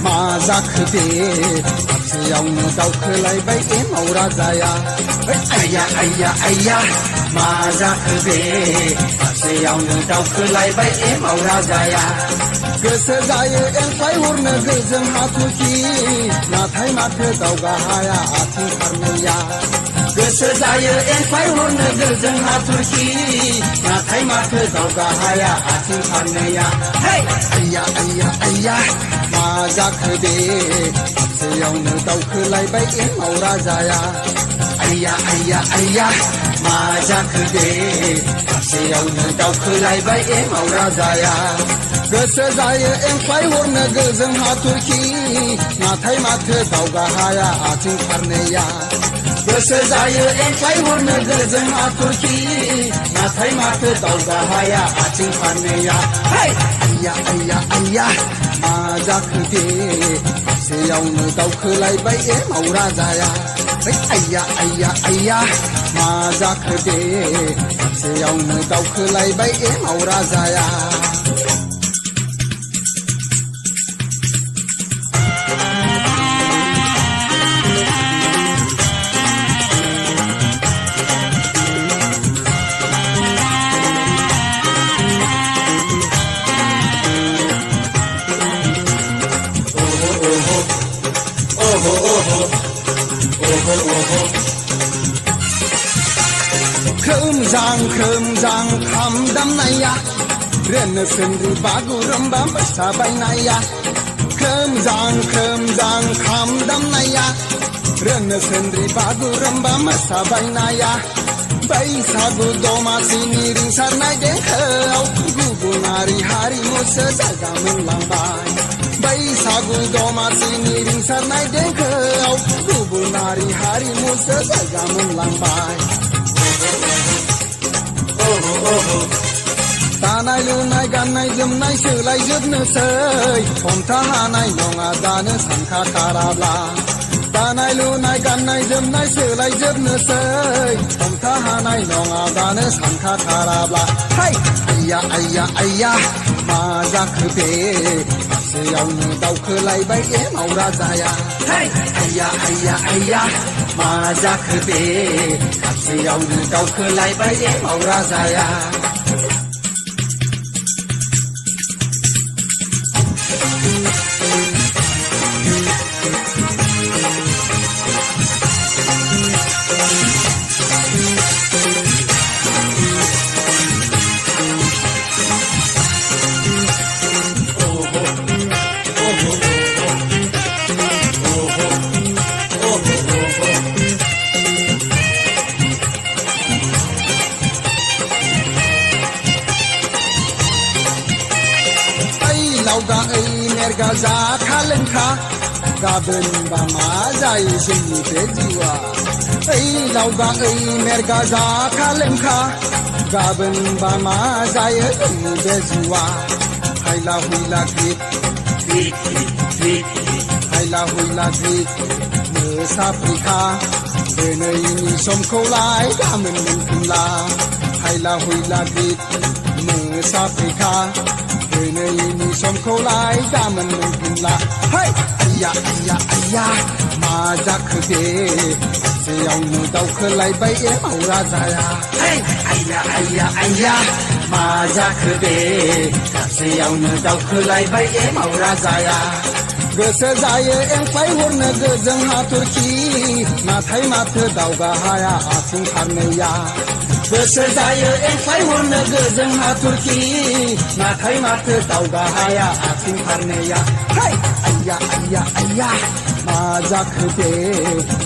मा जाखो बे हाबसेयावनो दावखोलायबाय एमाव राजाया आइया आइया आइया मा जाखो बे हाबसेयावनो दावखोलायबाय एमाव राजाया गोसो जायो एंख्लाय हरनो गोजों हाथरखि नाथाय माथो दावगा हाया आथिं फारनैया गोसो जायो एंख्लाय हरनो गोजों हाथरखि नाथाय माथो दावगा हाया आथिं फारनैया आइया आइया आइया मा जाखो बे हाबसेयावनो दावखोलायबाय एमाव राजाया आइया आइया आइया मा जाखो बे हाबसेयावनो दावखोलायबाय एमाव राजाया गोसो जायो एंख्लाय हरनो गोजों हाथरखि नाथाय माथो दावगा हाया आथिं फारनैया गोसो जायो एंख्लाय हरनो गोजों हाथरखि नाथाय माथो दावगा हाया आथिं फारनैया आइया आइया आइया मा जाखो बे हाबसेयावनो दावखोलायबाय एमाव राजाया आइया आइया आइया मा जाखो बे हाबसेयावनो दावखोलायबाय एमाव राजाया खोमजां खाम दामनाया रेनो सेन्द्रि बागुरुम्बा मोसाबायनाया खोमजां खाम दामनाया रेनो सेन्द्रि बागुरुम्बा मोसाबायनाया बैसागु दमासिनि रिंसारनाय देंखोआव गुबुनारि हारिमुसो जायगा मोनलांबाय बैसागु दमासिनि रिंसारनाय देंखोआव गुबुनारि हारिमुसो जायगा मोनलांबाय दानाय लुनाय गाननाय जोमनाय सोलायजोबनोसै हमथा हानाय नङा दानो सानखाथाराब्ला दानाय लुनाय गाननाय जोमनाय सोलायजोबनोसै हमथा हानाय नङा दानो सानखाथाराब्ला आइया आइया आइया मा जाखो बे हाबसेयावनो दावखोलायबाय एमाव राजाया आइया आइया आइया मा जाखो बे हाबसेयावनो दावखोलायबाय एमाव राजाया मेरगा जाखा लोंखा गाबोनबा मा जायो जोंनि बे जिउआ लावगा मेरगा जाखा लोंखा गाबोनबा मा जायो जोंनि बे जिउआ हायला हुइला ग्रिद हायला हुइला ग्रिद मोसाफैखा दिनैनि समखौलाय गाबोन मोनफिनला हायला हुइला ग्रिद मोसाफैखा दिनैनि समखौलाय गाबोन मोनफिनला आइया आइया आइया मा जाखो बे हाबसेयावनो दावखोलायबाय एमाव राजाया आइया आइया आइया मा जाखो बे हाबसेयावनो दावखोलायबाय एमाव राजाया गोसो जायो एंख्लाय हरनो गोजों हाथरखि नाथाय माथो दावगा हाया आथिं फारनैया गोसो जायो एंख्लाय हरनो गोजों हाथरखि नाथाय माथो दावगा हाया आथिं फारनैया हाय आइया आइया आइया मा जाखो बे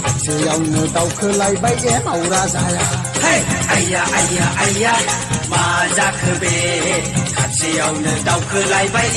खाथियावनो दावखोलायबाय एमावरा जाया हाय आइया आइया आइया मा जाखो बे खाथियावनो दावखोलायबाय